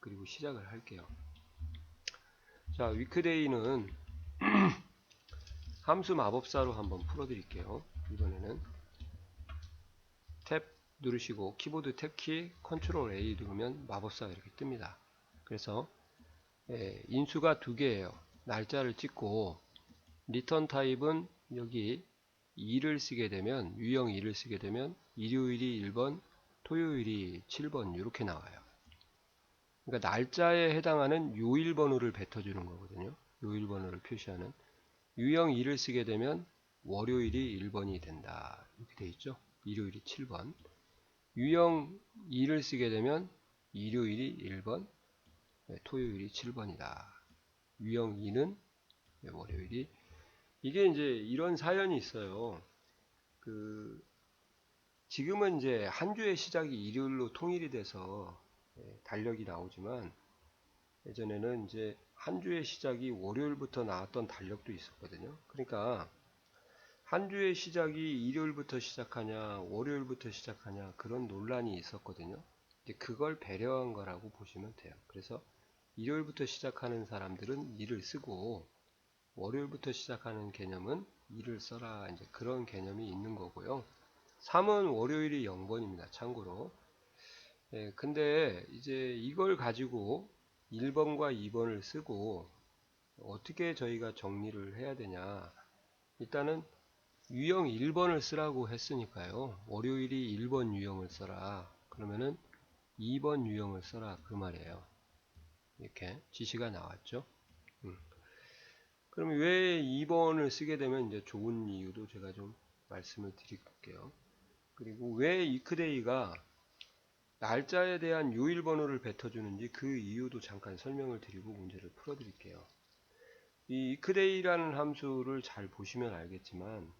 그리고 시작을 할게요. 자, 위크데이는 함수 마법사로 한번 풀어드릴게요. 이번에는 탭 누르시고 키보드 탭키 컨트롤 A 누르면 마법사가 이렇게 뜹니다. 그래서 인수가 두 개예요. 날짜를 찍고 리턴 타입은 여기 2를 쓰게 되면 유형 2를 쓰게 되면 일요일이 1번, 토요일이 7번 이렇게 나와요. 그러니까 날짜에 해당하는 요일 번호를 뱉어주는 거거든요. 요일 번호를 표시하는. 유형 2를 쓰게 되면 월요일이 1번이 된다. 이렇게 돼 있죠. 일요일이 7번. 유형 2를 쓰게 되면 일요일이 1번, 토요일이 7번이다. 유형 2는 월요일이. 이게 이제 이런 사연이 있어요. 지금은 이제 한 주의 시작이 일요일로 통일이 돼서 달력이 나오지만 예전에는 이제 한 주의 시작이 월요일부터 나왔던 달력도 있었거든요. 그러니까 한 주의 시작이 일요일부터 시작하냐 월요일부터 시작하냐 그런 논란이 있었거든요. 이제 그걸 배려한 거라고 보시면 돼요. 그래서 일요일부터 시작하는 사람들은 일을 쓰고 월요일부터 시작하는 개념은 일을 써라, 이제 그런 개념이 있는 거고요. 3은 월요일이 0번입니다. 참고로. 근데 이제 이걸 가지고 1번과 2번을 쓰고 어떻게 저희가 정리를 해야 되냐. 일단은 유형 1번을 쓰라고 했으니까요. 월요일이 1번 유형을 써라. 그러면은 2번 유형을 써라. 그 말이에요. 이렇게 지시가 나왔죠. 그럼 왜 2번을 쓰게 되면 이제 좋은 이유도 제가 좀 말씀을 드릴게요. 그리고 왜 이크데이가 날짜에 대한 요일 번호를 뱉어주는지 그 이유도 잠깐 설명을 드리고 문제를 풀어드릴게요. 이 이크데이라는 함수를 잘 보시면 알겠지만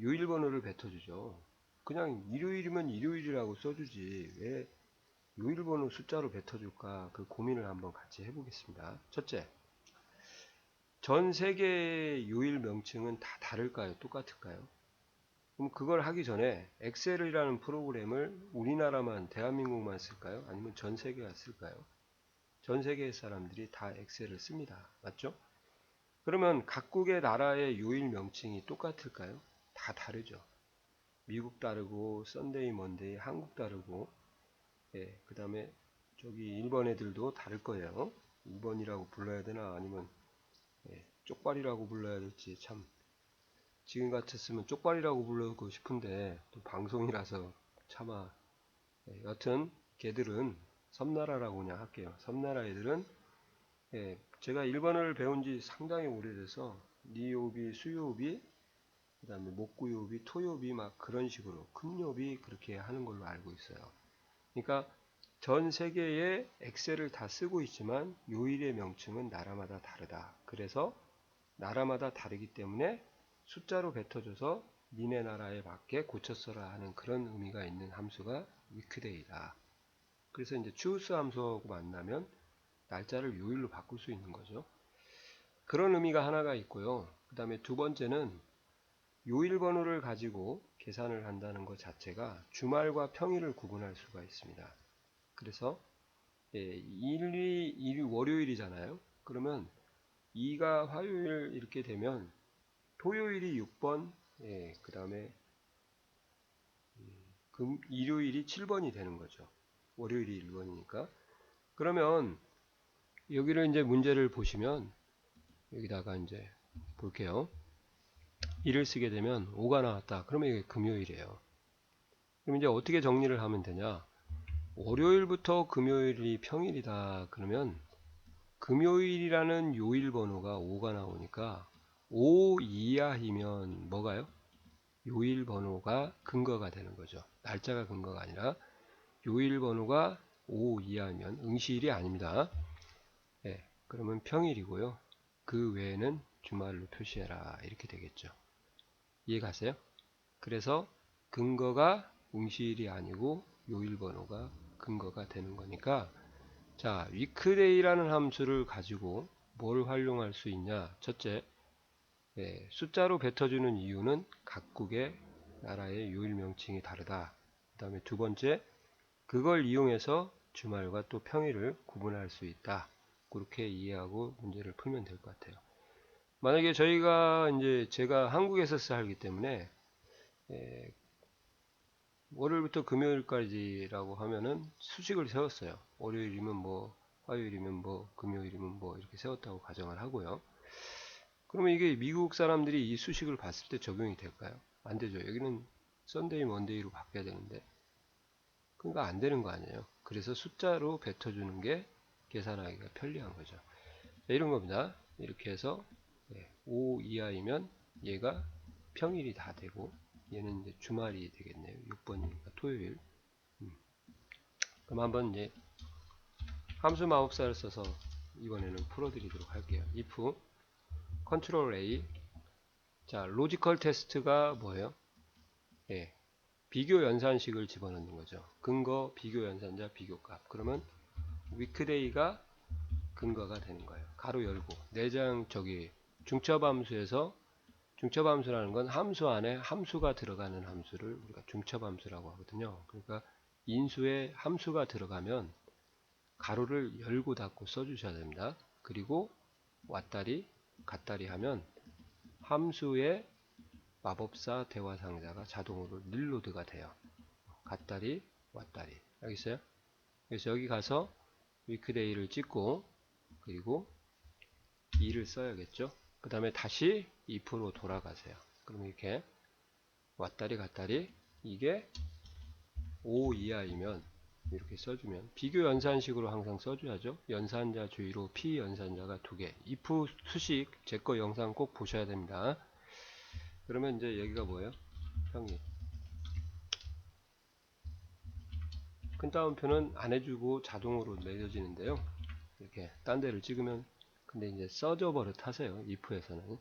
요일 번호를 뱉어주죠. 그냥 일요일이면 일요일이라고 써주지 왜 요일 번호 숫자로 뱉어줄까, 그 고민을 한번 같이 해보겠습니다. 첫째, 전 세계의 요일 명칭은 다 다를까요? 똑같을까요? 그럼 그걸 하기 전에 엑셀이라는 프로그램을 우리나라만, 대한민국만 쓸까요? 아니면 전 세계가 쓸까요? 전 세계의 사람들이 다 엑셀을 씁니다. 맞죠? 그러면 각국의 나라의 요일 명칭이 똑같을까요? 다 다르죠. 미국 다르고 썬데이, 먼데이, 한국 다르고, 그 다음에 저기 일본 애들도 다를 거예요. 2번이라고 불러야 되나 아니면 쪽발이라고 불러야 될지 참, 지금 같았으면 쪽발이라고 부르고 싶은데 또 방송이라서 차마. 여튼 걔들은 섬나라라고 그냥 할게요. 섬나라 애들은 제가 일본어를 배운 지 상당히 오래돼서 니요비, 수요비, 그 다음에 목구요비, 토요비 막 그런 식으로 금요비 그렇게 하는 걸로 알고 있어요. 그러니까 전 세계에 엑셀을 다 쓰고 있지만 요일의 명칭은 나라마다 다르다. 그래서 나라마다 다르기 때문에 숫자로 뱉어줘서 니네 나라에 맞게 고쳐 써라 하는 그런 의미가 있는 함수가 위크데이다. 그래서 이제 choose 함수하고 만나면 날짜를 요일로 바꿀 수 있는 거죠. 그런 의미가 하나가 있고요. 그 다음에 두 번째는 요일 번호를 가지고 계산을 한다는 것 자체가 주말과 평일을 구분할 수가 있습니다. 그래서 1이 월요일이잖아요. 그러면 2가 화요일 이렇게 되면 토요일이 6번, 그 다음에 일요일이 7번이 되는 거죠. 월요일이 1번이니까. 그러면 여기를 이제 문제를 보시면 여기다가 이제 볼게요. 1을 쓰게 되면 5가 나왔다. 그러면 이게 금요일이에요. 그럼 이제 어떻게 정리를 하면 되냐? 월요일부터 금요일이 평일이다. 그러면 금요일이라는 요일 번호가 5가 나오니까 5 이하이면 뭐가요? 요일 번호가 근거가 되는 거죠. 날짜가 근거가 아니라 요일 번호가 5 이하면 응시일이 아닙니다. 그러면 평일이고요. 그 외에는 주말로 표시해라. 이렇게 되겠죠. 이해가세요? 그래서 근거가 응시일이 아니고 요일 번호가 근거가 되는 거니까, 자, 위크데이라는 함수를 가지고 뭘 활용할 수 있냐? 첫째, 숫자로 뱉어주는 이유는 각국의 나라의 요일 명칭이 다르다. 그 다음에 두 번째, 그걸 이용해서 주말과 또 평일을 구분할 수 있다. 그렇게 이해하고 문제를 풀면 될 것 같아요. 만약에 저희가 이제 제가 한국에서 살기 때문에 월요일부터 금요일까지라고 하면은 수식을 세웠어요. 월요일이면 뭐, 화요일이면 뭐, 금요일이면 뭐 이렇게 세웠다고 가정을 하고요. 그러면 이게 미국 사람들이 이 수식을 봤을 때 적용이 될까요? 안 되죠. 여기는 썬데이, 먼데이로 바뀌어야 되는데 그러니까 안 되는 거 아니에요. 그래서 숫자로 뱉어주는 게 계산하기가 편리한 거죠. 자, 이런 겁니다. 이렇게 해서 5 이하이면 얘가 평일이 다 되고 얘는 이제 주말이 되겠네요. 6번이니까 토요일. 그럼 한번 이제 함수 마법사를 써서 이번에는 풀어드리도록 할게요. if 컨트롤 A. 자, 로지컬 테스트가 뭐예요? 예, 비교 연산식을 집어넣는 거죠. 근거, 비교 연산자, 비교값. 그러면 위크데이가 근거가 되는 거예요. 가로 열고 내장 저기 중첩함수에서 중첩함수라는 건 함수 안에 함수가 들어가는 함수를 우리가 중첩함수라고 하거든요. 그러니까 인수에 함수가 들어가면 가로를 열고 닫고 써주셔야 됩니다. 그리고 왔다리 갔다리 하면 함수의 마법사 대화상자가 자동으로 릴로드가 돼요. 갔다리 왔다리. 알겠어요? 그래서 여기 가서 위크데이를 찍고 그리고 2를 써야겠죠. 그 다음에 다시 if로 돌아가세요. 그럼 이렇게 왔다리 갔다리 이게 5 이하이면 이렇게 써주면 비교 연산식으로 항상 써줘야죠. 연산자 주의로 p 연산자가 2개. if 수식 제 거 영상 꼭 보셔야 됩니다. 그러면 이제 여기가 뭐예요? 평일. 큰 따옴표는 안 해주고 자동으로 매겨지는데요. 이렇게 딴 데를 찍으면 근데 이제 써져 버릇하세요. if에서는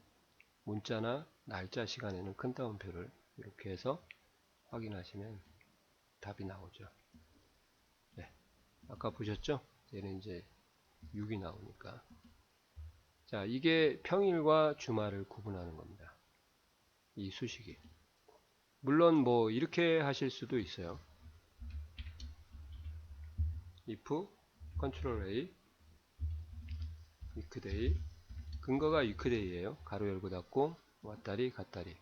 문자나 날짜 시간에는 큰 따옴표를 이렇게 해서 확인하시면 답이 나오죠. 네. 아까 보셨죠? 얘는 이제 6이 나오니까. 자, 이게 평일과 주말을 구분하는 겁니다. 이 수식이. 물론 뭐 이렇게 하실 수도 있어요. if 컨트롤 A weekday 근거가 weekday예요. 가로 열고 닫고 왔다리 갔다리.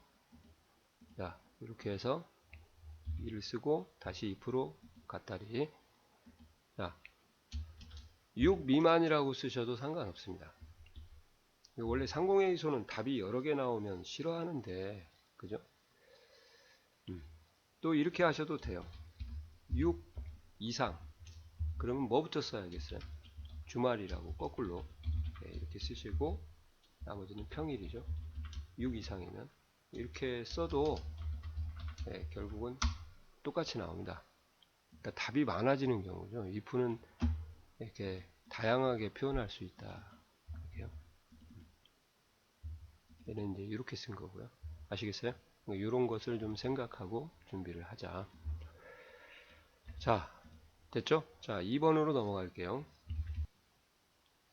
자, 이렇게 해서 2를 쓰고 다시 if로 갔다리. 자, 6 미만이라고 쓰셔도 상관없습니다. 원래 상공회의소는 답이 여러 개 나오면 싫어하는데 그죠? 또 이렇게 하셔도 돼요. 6 이상 그러면 뭐부터 써야겠어요? 주말이라고 거꾸로 이렇게 쓰시고 나머지는 평일이죠. 6 이상이면 이렇게 써도 결국은 똑같이 나옵니다. 그러니까 답이 많아지는 경우죠. if는 이렇게 다양하게 표현할 수 있다. 이렇게요. 얘는 이제 이렇게 쓴 거고요. 아시겠어요? 이런 것을 좀 생각하고 준비를 하자. 자, 됐죠? 자, 2번으로 넘어갈게요.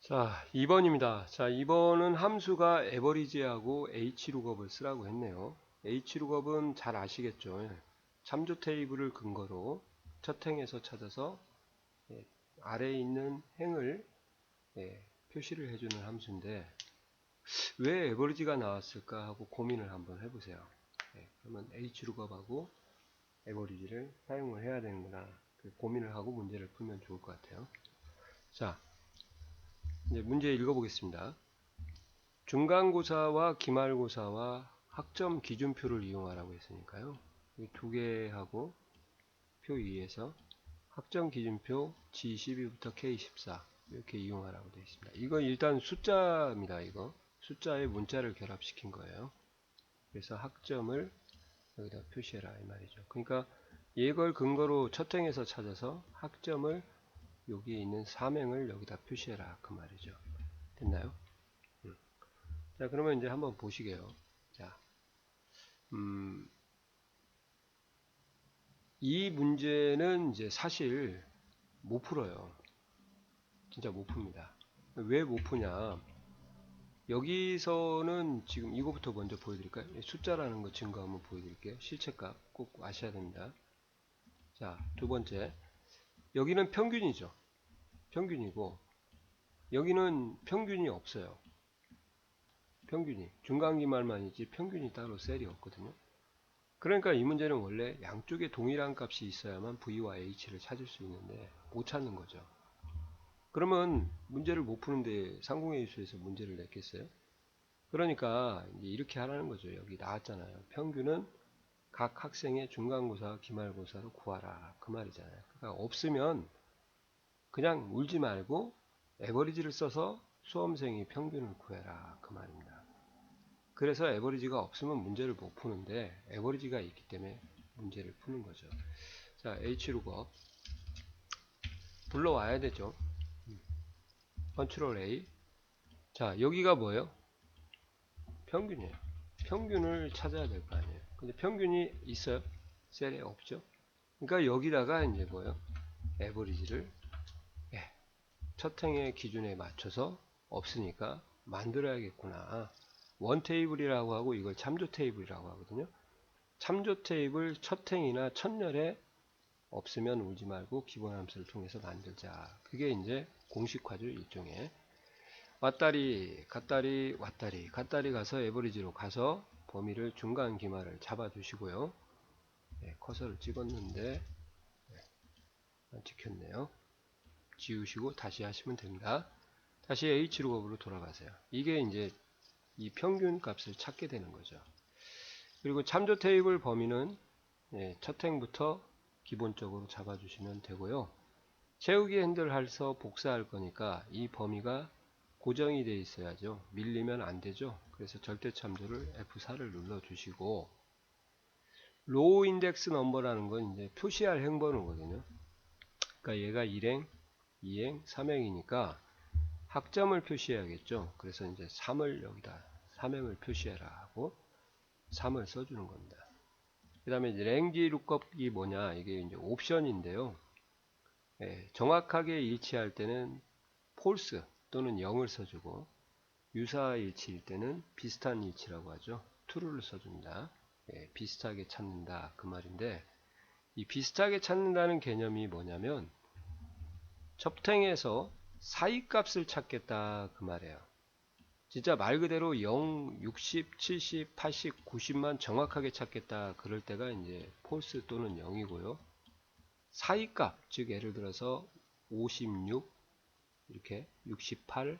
자, 2번입니다. 자, 2번은 함수가 에버리지하고 h룩업을 쓰라고 했네요. h룩업은 잘 아시겠죠? 참조 테이블을 근거로 첫 행에서 찾아서 아래에 있는 행을 표시를 해주는 함수인데 왜 에버리지가 나왔을까 하고 고민을 한번 해보세요. 그러면 h룩업하고 에버리지를 사용을 해야 되는구나 고민을 하고 문제를 풀면 좋을 것 같아요. 자, 이제 문제 읽어보겠습니다. 중간고사와 기말고사와 학점 기준표를 이용하라고 했으니까요. 이 두 개하고 표 위에서 학점 기준표 G12부터 K14 이렇게 이용하라고 되어 있습니다. 이거 일단 숫자입니다. 이거 숫자에 문자를 결합시킨 거예요. 그래서 학점을 여기다 표시해라 이 말이죠. 그러니까 이걸 근거로 첫 행에서 찾아서 학점을 여기에 있는 3행을 여기다 표시해라 그 말이죠. 됐나요? 자, 그러면 이제 한번 보시게요. 자, 이 문제는 이제 사실 못 풀어요. 진짜 못 풉니다. 왜 못 푸냐? 여기서는 지금 이거부터 먼저 보여드릴까요? 숫자라는 거 증거 한번 보여드릴게요. 실체값 꼭 아셔야 됩니다. 자, 두 번째. 여기는 평균이죠. 평균이고 여기는 평균이 없어요. 평균이 중간기말만이지 평균이 따로 셀이 없거든요. 그러니까 이 문제는 원래 양쪽에 동일한 값이 있어야만 V와 H를 찾을 수 있는데 못 찾는 거죠. 그러면 문제를 못 푸는데 상공의 수에서 문제를 냈겠어요? 그러니까 이제 이렇게 하라는 거죠. 여기 나왔잖아요. 평균은 각 학생의 중간고사, 기말고사로 구하라. 그 말이잖아요. 그러니까 없으면 그냥 울지 말고 에버리지를 써서 수험생이 평균을 구해라. 그 말입니다. 그래서 에버리지가 없으면 문제를 못 푸는데 에버리지가 있기 때문에 문제를 푸는 거죠. 자, H룩업 불러와야 되죠. 컨트롤 A. 자, 여기가 뭐예요? 평균이에요. 평균을 찾아야 될 거 아니에요. 근데 평균이 있어요? 셀에 없죠. 그러니까 여기다가 이제 뭐예요? 에버리지를 첫 행의 기준에 맞춰서 없으니까 만들어야겠구나. 원 테이블이라고 하고 이걸 참조 테이블이라고 하거든요. 참조 테이블 첫 행이나 첫열에 없으면 울지 말고 기본 함수를 통해서 만들자. 그게 이제 공식화죠. 일종의 왔다리 갔다리 왔다리 갔다리 가서 에버리지로 가서 범위를 중간 기말을 잡아 주시고요. 네, 커서를 찍었는데 안 찍혔네요. 지우시고 다시 하시면 됩니다. 다시 H룩업으로 돌아가세요. 이게 이제 이 평균 값을 찾게 되는 거죠. 그리고 참조 테이블 범위는 첫 행부터 기본적으로 잡아주시면 되고요. 채우기 핸들 해서 복사할 거니까 이 범위가 고정이 되어 있어야죠. 밀리면 안 되죠. 그래서 절대 참조를 F4를 눌러 주시고 로우 인덱스 넘버라는 건 이제 표시할 행번호거든요. 그러니까 얘가 1행, 2행, 3행이니까 학점을 표시해야겠죠. 그래서 이제 3을 여기다 3행을 표시해라 하고 3을 써주는 겁니다. 그 다음에 이제 랭지 룩업이 뭐냐, 이게 이제 옵션인데요. 정확하게 일치할 때는 false 또는 0을 써주고 유사 일치일 때는 비슷한 일치라고 하죠. true를 써줍니다. 비슷하게 찾는다 그 말인데, 이 비슷하게 찾는다는 개념이 뭐냐면 접탱에서 사이값을 찾겠다 그 말이에요. 진짜 말 그대로 0, 60, 70, 80, 90만 정확하게 찾겠다 그럴 때가 이제 false 또는 0이고요. 사이값, 즉 예를 들어서 56 이렇게 68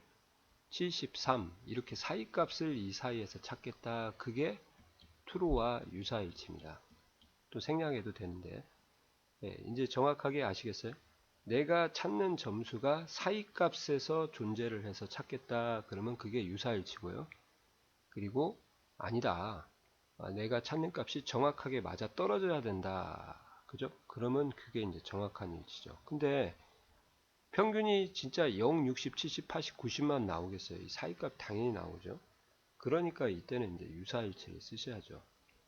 73 이렇게 사이값을 이 사이에서 찾겠다. 그게 true와 유사일치입니다. 또 생략해도 되는데 이제 정확하게 아시겠어요? 내가 찾는 점수가 사이값에서 존재를 해서 찾겠다. 그러면 그게 유사일치고요. 그리고 아니다. 내가 찾는 값이 정확하게 맞아 떨어져야 된다. 그죠? 그러면 그게 이제 정확한 일치죠. 근데 평균이 진짜 0, 60, 70, 80, 90만 나오겠어요. 이 사이값 당연히 나오죠. 그러니까 이때는 이제 유사일치를 쓰셔야죠.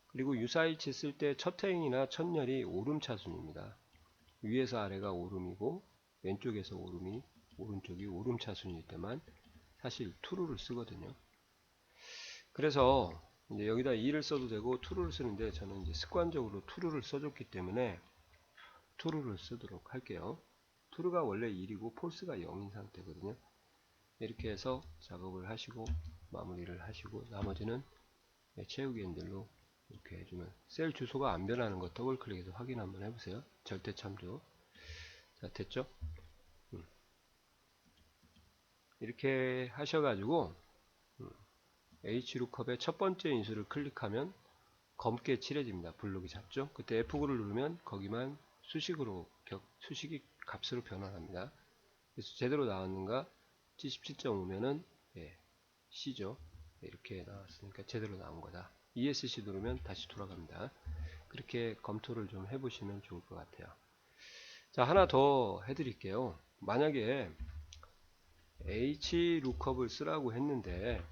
그리고 유사일치 쓸 때 첫 행이나 첫열이 오름차순입니다. 위에서 아래가 오름이고 왼쪽에서 오름이 오른쪽이 오름차순일 때만 사실 true를 쓰거든요. 그래서 이제 여기다 2를 써도 되고 true를 쓰는데 저는 이제 습관적으로 true를 써줬기 때문에 true를 쓰도록 할게요. true가 원래 1이고 false가 0인 상태거든요. 이렇게 해서 작업을 하시고 마무리를 하시고 나머지는 채우기 핸들로 이렇게 해주면 셀 주소가 안 변하는 거 더블 클릭해서 확인 한번 해보세요. 절대 참조. 자, 됐죠? 이렇게 하셔가지고 H룩업의 첫 번째 인수를 클릭하면 검게 칠해집니다. 블록이 잡죠? 그때 F9를 누르면 거기만 수식으로 수식이 값으로 변환합니다. 그래서 제대로 나왔는가 77.5면은 C죠. 이렇게 나왔으니까 제대로 나온 거다. ESC 누르면 다시 돌아갑니다. 그렇게 검토를 좀 해보시면 좋을 것 같아요. 자, 하나 더 해드릴게요. 만약에 H룩업을 쓰라고 했는데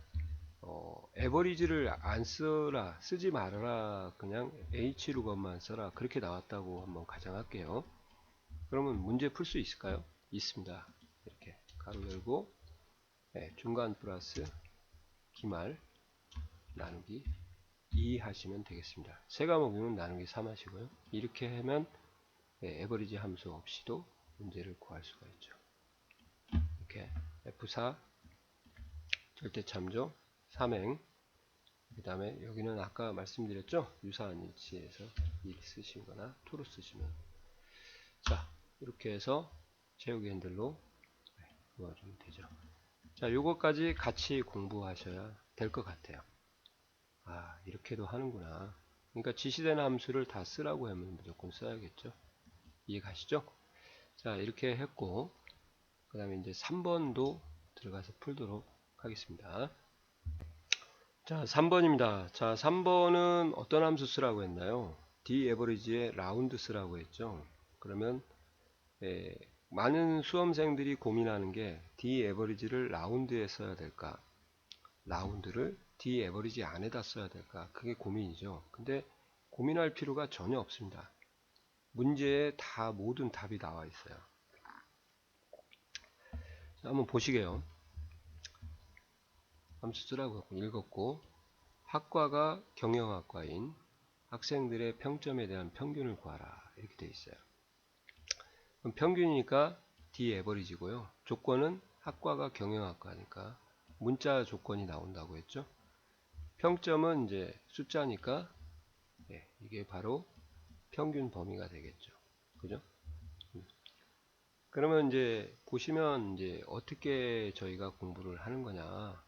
에버리지를 안 쓰라, 쓰지 말아라, 그냥 H룩업만 써라 그렇게 나왔다고 한번 가정할게요. 그러면 문제 풀 수 있을까요? 있습니다. 이렇게 가로 열고 중간 플러스 기말 나누기 2 하시면 되겠습니다. 세 과목이면 나누기 3 하시고요. 이렇게 하면 에버리지 함수 없이도 문제를 구할 수가 있죠. 이렇게 F4 절대참조 3행, 그 다음에 여기는 아까 말씀드렸죠, 유사한 위치에서 1 쓰시거나 2로 쓰시면, 자 이렇게 해서 채우기 핸들로 그어주면 되죠. 자, 요거까지 같이 공부하셔야 될 것 같아요. 아, 이렇게도 하는구나. 그러니까 지시되는 함수를 다 쓰라고 하면 무조건 써야겠죠. 이해 가시죠? 자, 이렇게 했고, 그 다음에 이제 3번도 들어가서 풀도록 하겠습니다. 자, 3번입니다. 자, 3번은 어떤 함수 쓰라고 했나요? dAverage의 라운드 쓰라고 했죠. 그러면 많은 수험생들이 고민하는 게 dAverage를 라운드에 써야 될까, 라운드를 dAverage 안에다 써야 될까, 그게 고민이죠. 근데 고민할 필요가 전혀 없습니다. 문제에 다 모든 답이 나와 있어요. 자, 한번 보시게요. 함수 쓰라고 읽었고, 학과가 경영학과인 학생들의 평점에 대한 평균을 구하라, 이렇게 되어 있어요. 그럼 평균이니까 dAverage고요. 조건은 학과가 경영학과니까 문자 조건이 나온다고 했죠. 평점은 이제 숫자니까 이게 바로 평균 범위가 되겠죠. 그죠? 그러면 이제 보시면 이제 어떻게 저희가 공부를 하는 거냐.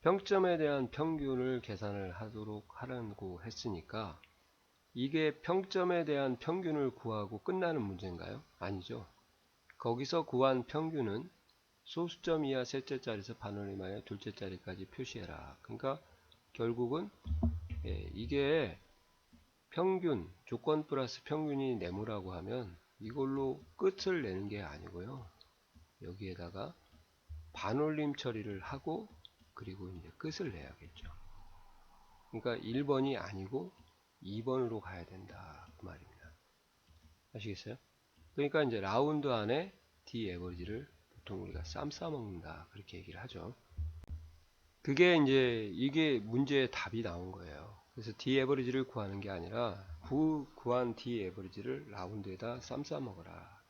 평점에 대한 평균을 계산을 하도록 하라고 했으니까 이게 평점에 대한 평균을 구하고 끝나는 문제인가요? 아니죠. 거기서 구한 평균은 소수점 이하 셋째 자리에서 반올림 하여 둘째 자리까지 표시해라. 그러니까 결국은 이게 평균, 조건 플러스 평균이 네모라고 하면 이걸로 끝을 내는 게 아니고요. 여기에다가 반올림 처리를 하고 그리고 이제 끝을 내야겠죠. 그러니까 1번이 아니고 2번으로 가야 된다, 그 말입니다. 아시겠어요? 그러니까 이제 라운드 안에 dAverage를 보통 우리가 쌈 싸먹는다, 그렇게 얘기를 하죠. 그게 이제 이게 문제의 답이 나온 거예요. 그래서 dAverage를 구하는 게 아니라 구한 dAverage를 라운드에다 쌈 싸먹어라.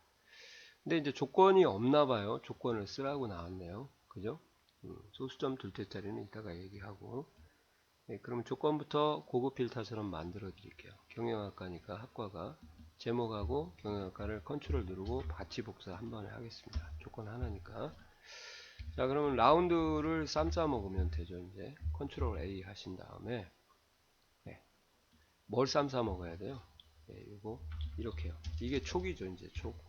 근데 이제 조건이 없나 봐요. 조건을 쓰라고 나왔네요. 그죠? 소수점 둘째 자리는 이따가 얘기하고. 그럼 조건부터 고급 필터처럼 만들어 드릴게요. 경영학과니까 학과가 제목하고 경영학과를 컨트롤 누르고 같이 복사 한 번에 하겠습니다. 조건 하나니까. 자, 그러면 라운드를 쌈 싸 먹으면 되죠. 이제 컨트롤 A 하신 다음에 뭘 쌈 싸 먹어야 돼요? 이거 이렇게요. 이게 촉이죠. 이제 촉.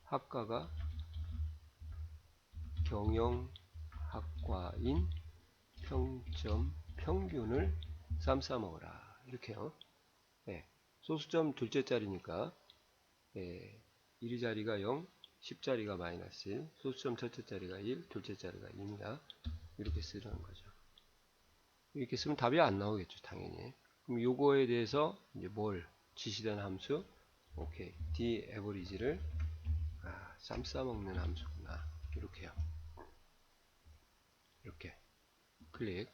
학과가 경영학과인 평점 평균을 쌈 싸 먹어라, 이렇게요. 소수점 둘째 자리니까 1위 자리가 0, 10자리가 마이너스 1, 소수점 첫째 자리가 1, 둘째 자리가 2입니다. 이렇게 쓰라는 거죠. 이렇게 쓰면 답이 안 나오겠죠, 당연히. 그럼 요거에 대해서 이제 뭘 지시된 함수, 오케이, dAverage를 쌈 싸먹는 함수구나, 이렇게요. 이렇게 클릭.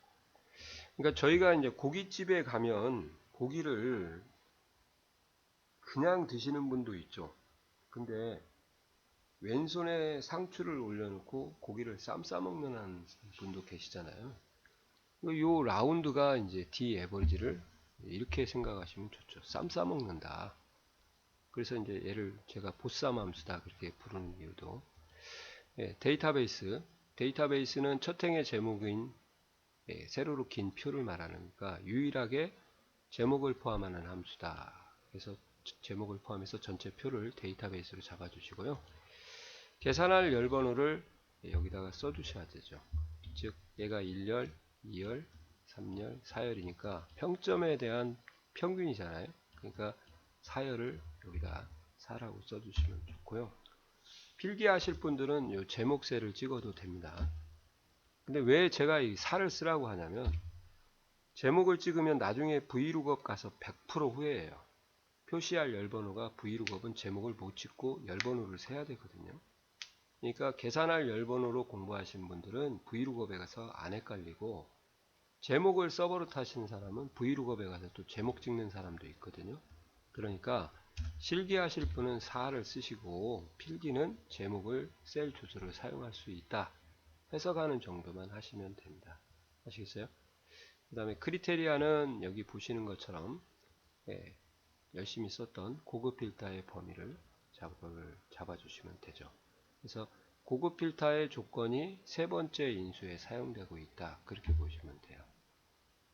그러니까 저희가 이제 고깃집에 가면 고기를 그냥 드시는 분도 있죠. 근데 왼손에 상추를 올려놓고 고기를 쌈 싸먹는 분도 계시잖아요. 요 라운드가 이제 dAverage를 이렇게 생각하시면 좋죠. 쌈 싸먹는다. 그래서 이제 얘를 제가 보쌈 함수다, 그렇게 부르는 이유도, 데이터베이스는 첫 행의 제목인 세로로 긴 표를 말하니까 유일하게 제목을 포함하는 함수다. 그래서 제목을 포함해서 전체 표를 데이터베이스로 잡아주시고요. 계산할 열번호를 여기다가 써주셔야 되죠. 즉 얘가 1열, 2열, 3열, 4열이니까 평점에 대한 평균이잖아요. 그러니까 4열을 여기다 4라고 써주시면 좋고요. 필기하실 분들은 이 제목셀을 찍어도 됩니다. 근데 왜 제가 이 4를 쓰라고 하냐면 제목을 찍으면 나중에 Vlookup 가서 100% 후회해요. 표시할 열번호가 Vlookup은 제목을 못 찍고 열번호를 세야 되거든요. 그러니까 계산할 열번호로 공부하신 분들은 Vlookup에 가서 안 헷갈리고, 제목을 서버로 타시는 사람은 Vlookup에 가서 또 제목 찍는 사람도 있거든요. 그러니까 실기하실 분은 4를 쓰시고 필기는 제목을 셀 주소를 사용할 수 있다. 해석하는 정도만 하시면 됩니다. 아시겠어요? 그 다음에 크리테리아는 여기 보시는 것처럼 열심히 썼던 고급 필터의 범위를 잡아주시면 되죠. 그래서 고급 필터의 조건이 세 번째 인수에 사용되고 있다. 그렇게 보시면 돼요.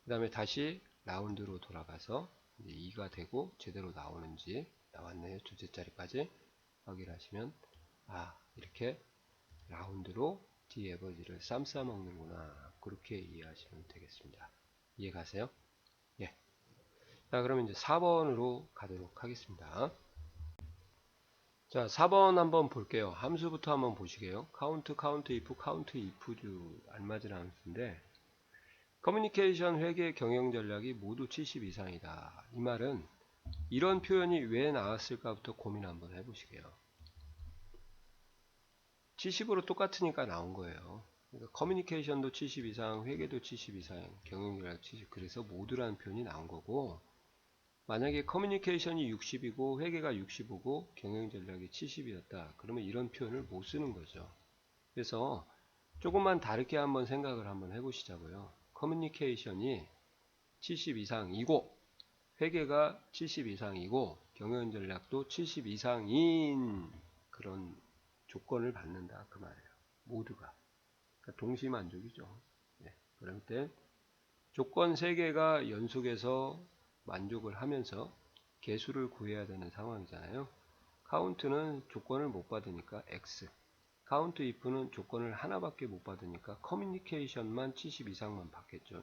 그 다음에 다시 라운드로 돌아가서 이제 2가 되고 제대로 나오는지 나왔네요. 둘째 자리까지 확인하시면 이렇게 라운드로 디에버지를 쌈싸 먹는구나. 그렇게 이해하시면 되겠습니다. 이해 가세요? 예. 자, 그러면 이제 4번으로 가도록 하겠습니다. 자, 4번 한번 볼게요. 함수부터 한번 보시게요. count, count if, count if 알맞은 함수인데 커뮤니케이션 회계 경영 전략이 모두 70 이상이다. 이 말은 이런 표현이 왜 나왔을까부터 고민 한번 해보시게요. 70으로 똑같으니까 나온 거예요. 그러니까 커뮤니케이션도 70 이상, 회계도 70 이상, 경영 전략 70, 그래서 모두라는 표현이 나온 거고, 만약에 커뮤니케이션이 60이고 회계가 65고 경영 전략이 70이었다. 그러면 이런 표현을 못 쓰는 거죠. 그래서 조금만 다르게 한번 생각을 한번 해보시자고요. 커뮤니케이션이 70 이상이고 회계가 70 이상이고 경영 전략도 70 이상인 그런 조건을 받는다. 그 말이에요. 모두가. 그러니까 동시만족이죠. 네. 그럴 때 조건 3개가 연속해서 만족을 하면서 개수를 구해야 되는 상황이잖아요. 카운트는 조건을 못 받으니까 X. 카운트 if는 조건을 하나밖에 못 받으니까 커뮤니케이션만 70 이상만 받겠죠.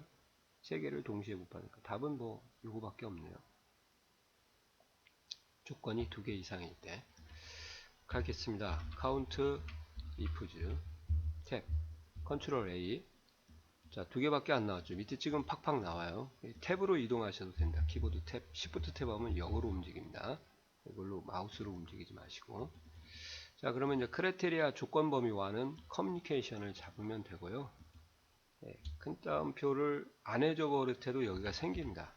3개를 동시에 못 받으니까 답은 뭐 요거밖에 없네요. 조건이 2개 이상일 때 가겠습니다. 카운트 ifs 탭 컨트롤 A. 자, 2개밖에 안 나왔죠. 밑에 찍으면 팍팍 나와요. 탭으로 이동하셔도 된다. 키보드 탭, 시프트 탭 하면 0으로 움직입니다. 이걸로 마우스로 움직이지 마시고. 자, 그러면 이제 크라이테리아 조건 범위와는 커뮤니케이션을 잡으면 되고요. 큰 따옴표를 안 해줘버릇해도 여기가 생깁니다.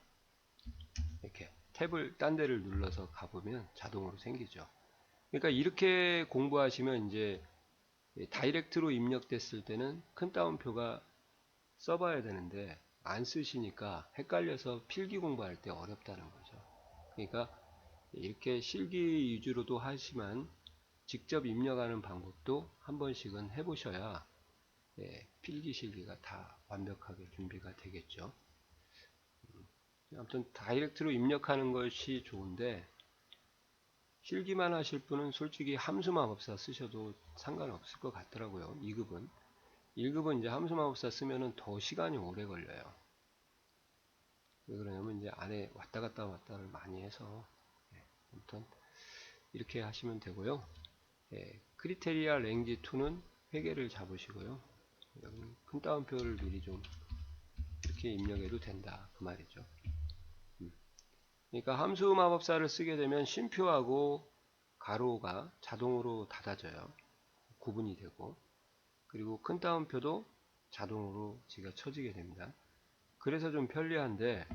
이렇게 탭을 딴 데를 눌러서 가보면 자동으로 생기죠. 그러니까 이렇게 공부하시면 이제 다이렉트로 입력됐을 때는 큰 따옴표가 써봐야 되는데 안 쓰시니까 헷갈려서 필기 공부할 때 어렵다는 거죠. 그러니까 이렇게 실기 위주로도 하지만 직접 입력하는 방법도 한 번씩은 해보셔야 필기 실기가 다 완벽하게 준비가 되겠죠. 아무튼 다이렉트로 입력하는 것이 좋은데 실기만 하실 분은 솔직히 함수마법사 쓰셔도 상관없을 것 같더라고요. 2급은. 1급은 이제 함수마법사 쓰면은 더 시간이 오래 걸려요. 왜 그러냐면 이제 안에 왔다 갔다 왔다를 많이 해서 아무튼 이렇게 하시면 되고요. 크리테리아 랭지 2는 회계를 잡으시고요. 여기는 큰 따옴표를 미리 좀 이렇게 입력해도 된다 그 말이죠. 그러니까 함수 마법사를 쓰게 되면 쉼표하고 가로가 자동으로 닫아져요. 구분이 되고 그리고 큰 따옴표도 자동으로 지가 쳐지게 됩니다. 그래서 좀 편리한데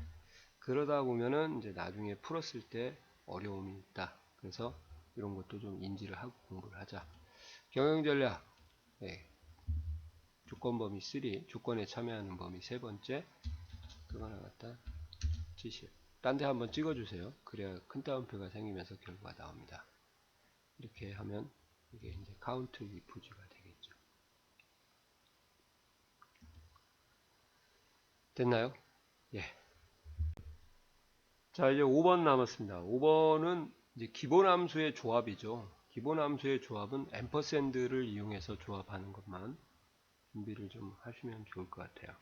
그러다 보면은 이제 나중에 풀었을 때 어려움이 있다. 그래서 이런 것도 좀 인지를 하고 공부를 하자. 경영 전략 조건 범위 3, 조건에 참여하는 범위 세 번째, 그거 하나 갖다 70. 딴 데 한번 찍어주세요. 그래야 큰 따옴표가 생기면서 결과가 나옵니다. 이렇게 하면 이게 이제 카운트 ifs가 되겠죠. 됐나요? 예. 자, 이제 5번 남았습니다. 5번은 이제 기본 함수의 조합이죠. 기본 함수의 조합은 앰퍼샌드를 이용해서 조합하는 것만 준비를 좀 하시면 좋을 것 같아요.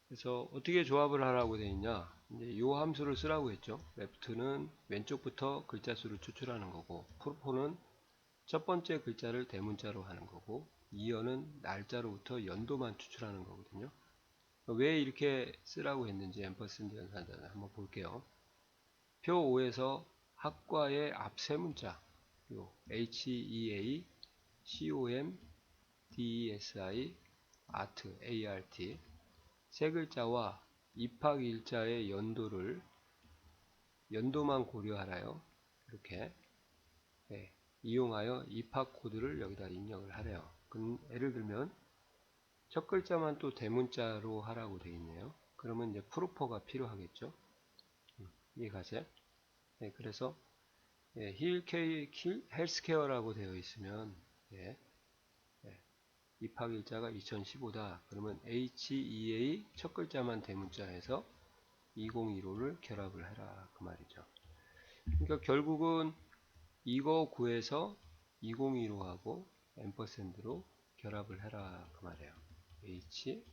그래서 어떻게 조합을 하라고 되어 있냐, 이제 이 함수를 쓰라고 했죠. left는 왼쪽부터 글자 수를 추출하는 거고, propo는 첫 번째 글자를 대문자로 하는 거고, 이어는 날짜로부터 연도만 추출하는 거거든요. 왜 이렇게 쓰라고 했는지 앰퍼샌드 연산자를 한번 볼게요. 표 5에서 학과의 앞 세 문자, 요 HEA, COM, DESI, ART 세 글자와 입학일자의 연도를 연도만 고려하라요. 이렇게 이용하여 입학 코드를 여기다 입력을 하래요. 그럼 예를 들면 첫 글자만 또 대문자로 하라고 되어 있네요. 그러면 이제 프로퍼가 필요하겠죠. 이해가세요? 그래서 헬스케어라고 되어 있으면 입학 일자가 2015다. 그러면 HEA 첫 글자만 대문자해서 2015를 결합을 해라 그 말이죠. 그러니까 결국은 이거 구해서 2015하고 앰퍼샌드로 결합을 해라 그 말이에요. H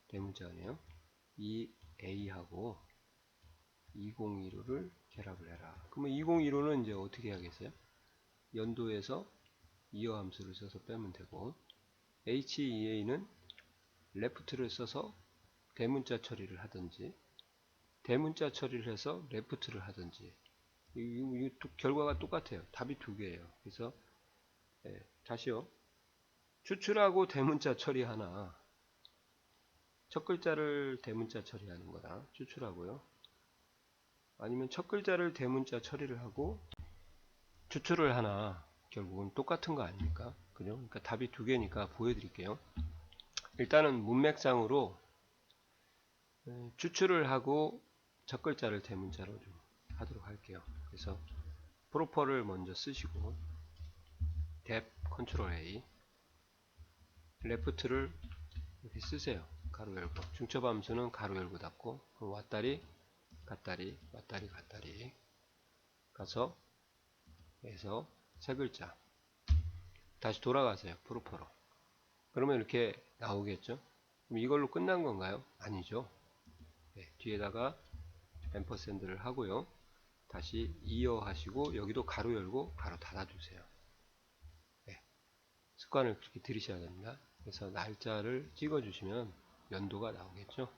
대문자네요. 이 A하고 2015를 결합을 해라. 그러면 2015는 이제 어떻게 하겠어요? 연도에서 이어 함수를 써서 빼면 되고, HEA는 left를 써서 대문자 처리를 하든지 대문자 처리를 해서 left를 하든지 이 결과가 똑같아요. 답이 두 개예요. 그래서 다시요. 추출하고 대문자 처리 하나, 첫 글자를 대문자 처리하는 거다. 추출하고요. 아니면 첫 글자를 대문자 처리를 하고 추출을 하나, 결국은 똑같은 거 아닙니까? 그죠? 그러니까 답이 두 개니까 보여드릴게요. 일단은 문맥상으로 추출을 하고 첫 글자를 대문자로 좀 하도록 할게요. 그래서 프로퍼를 먼저 쓰시고 뎁 컨트롤 A 레프트를 이렇게 쓰세요. 가로 열고 중첩 함수는 가로 열고 닫고 왔다리 갔다리 왔다리 갔다리 가서 해서 세 글자 다시 돌아가세요. 프로퍼로. 그러면 이렇게 나오겠죠. 그럼 이걸로 끝난 건가요? 아니죠. 뒤에다가 앰퍼샌드를 하고요. 다시 이어 하시고 여기도 가로 열고 가로 닫아주세요. 습관을 그렇게 들이셔야 됩니다. 그래서 날짜를 찍어주시면 연도가 나오겠죠.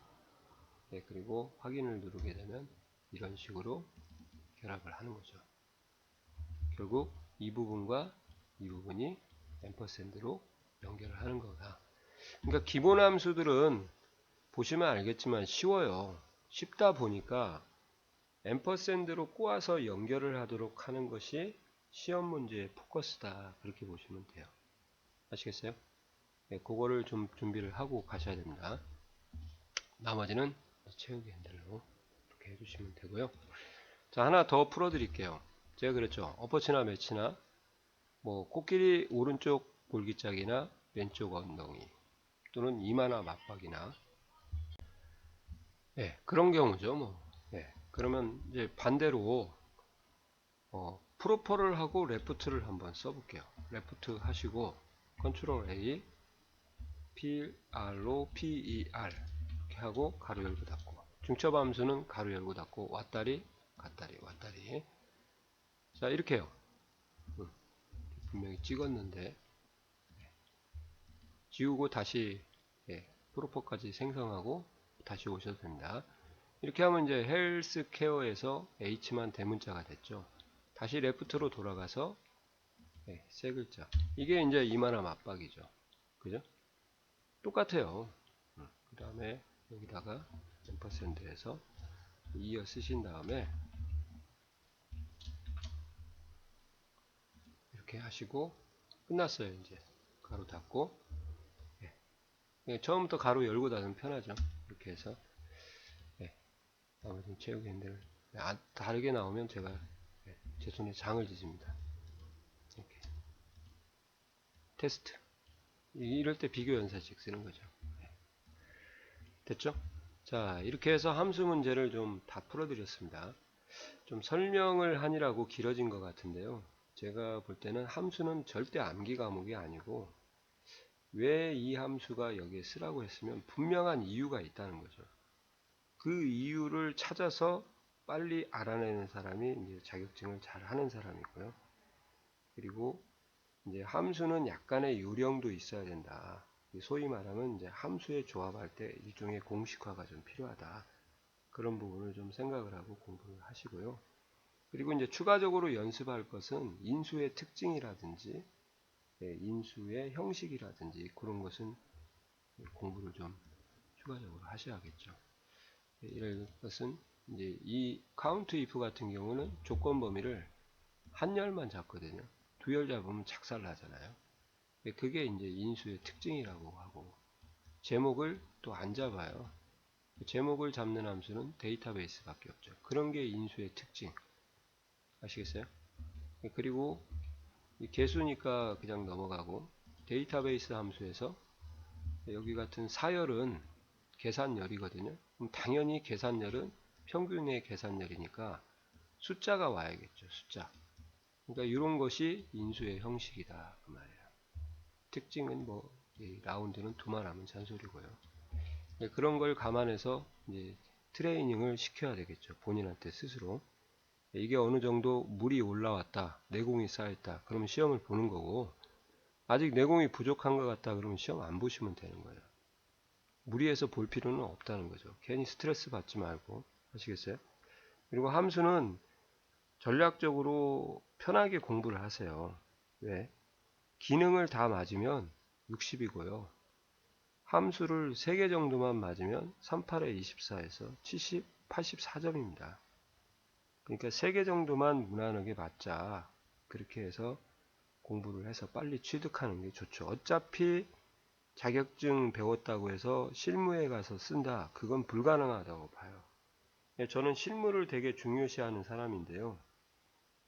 그리고 확인을 누르게 되면 이런 식으로 결합을 하는 거죠. 결국 이 부분과 이 부분이 앰퍼샌드로 연결을 하는 거다. 그러니까 기본 함수들은 보시면 알겠지만 쉬워요. 쉽다 보니까 앰퍼샌드로 꼬아서 연결을 하도록 하는 것이 시험 문제의 포커스다. 그렇게 보시면 돼요. 아시겠어요? 그거를 좀 준비를 하고 가셔야 됩니다. 나머지는 채우기 핸들로 이렇게 해주시면 되고요. 자, 하나 더 풀어드릴게요. 제가 그랬죠. 엎어치나 매치나 뭐 코끼리 오른쪽 볼기짝이나 왼쪽 엉덩이 또는 이마나 맞박이나 그런 경우죠. 뭐 그러면 이제 반대로 프로퍼를 하고 레프트를 한번 써볼게요. 레프트 하시고 컨트롤 A PR로 PER 이렇게 하고 가로 열고 닫고 중첩 함수는 가로 열고 닫고 왔다리 갔다리 왔다리. 자, 이렇게요. 분명히 찍었는데 지우고 다시 프로퍼까지 생성하고 다시 오셔도 됩니다. 이렇게 하면 이제 헬스케어에서 H만 대문자가 됐죠. 다시 레프트로 돌아가서 세 글자. 이게 이제 이마나 맞박이죠. 그죠? 똑같아요. 그 다음에 여기다가 앰퍼샌드에서 이어 쓰신 다음에 이렇게 하시고 끝났어요. 이제 가로 닫고 처음부터 가로 열고 닫으면 편하죠. 이렇게 해서 나머지는 채우기 핸들 다르게 나오면 제가 제 손에 장을 지집니다. 이렇게 테스트 이럴 때 비교 연산식 쓰는 거죠. 됐죠? 자, 이렇게 해서 함수 문제를 좀 다 풀어드렸습니다. 좀 설명을 하느라고 길어진 것 같은데요. 제가 볼 때는 함수는 절대 암기 과목이 아니고 왜 이 함수가 여기에 쓰라고 했으면 분명한 이유가 있다는 거죠. 그 이유를 찾아서 빨리 알아내는 사람이 이제 자격증을 잘 하는 사람이고요. 그리고 이제 함수는 약간의 요령도 있어야 된다. 소위 말하면 이제 함수의 조합할 때 일종의 공식화가 좀 필요하다. 그런 부분을 좀 생각을 하고 공부를 하시고요. 그리고 이제 추가적으로 연습할 것은 인수의 특징이라든지 인수의 형식이라든지 그런 것은 공부를 좀 추가적으로 하셔야겠죠. 이럴 것은 이제 이 count if 같은 경우는 조건 범위를 한 열만 잡거든요. 두 열 잡으면 작살나잖아요. 그게 이제 인수의 특징이라고 하고, 제목을 또 안 잡아요. 제목을 잡는 함수는 데이터베이스밖에 없죠. 그런 게 인수의 특징. 아시겠어요? 그리고 개수니까 그냥 넘어가고, 데이터베이스 함수에서 여기 같은 사열은 계산열이거든요. 그럼 당연히 계산열은 평균의 계산열이니까 숫자가 와야겠죠. 숫자. 그러니까 이런 것이 인수의 형식이다 그 말이에요. 특징은 뭐 라운드는 두말하면 잔소리고요. 그런 걸 감안해서 이제 트레이닝을 시켜야 되겠죠. 본인한테 스스로. 이게 어느 정도 물이 올라왔다, 내공이 쌓였다, 그러면 시험을 보는 거고, 아직 내공이 부족한 것 같다, 그러면 시험 안 보시면 되는 거예요. 무리해서 볼 필요는 없다는 거죠. 괜히 스트레스 받지 말고. 아시겠어요? 그리고 함수는 전략적으로 편하게 공부를 하세요. 왜? 기능을 다 맞으면 60이고요. 함수를 3개 정도만 맞으면 38에 24에서 70, 84점입니다. 그러니까 3개 정도만 무난하게 맞자. 그렇게 해서 공부를 해서 빨리 취득하는 게 좋죠. 어차피 자격증 배웠다고 해서 실무에 가서 쓴다. 그건 불가능하다고 봐요. 저는 실무를 되게 중요시하는 사람인데요.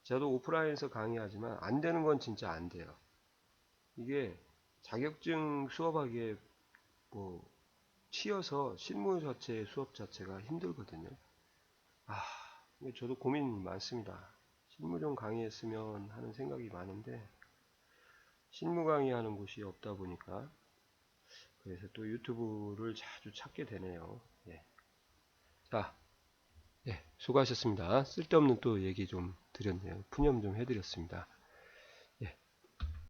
저도 오프라인에서 강의하지만 안 되는 건 진짜 안 돼요. 이게 자격증 수업하기에 뭐 치여서 실무 자체 수업 자체가 힘들거든요. 저도 고민이 많습니다. 실무 좀 강의했으면 하는 생각이 많은데 실무 강의하는 곳이 없다 보니까 그래서 또 유튜브를 자주 찾게 되네요. 예. 자, 예, 수고하셨습니다. 쓸데없는 또 얘기 좀 드렸네요. 푸념 좀 해드렸습니다.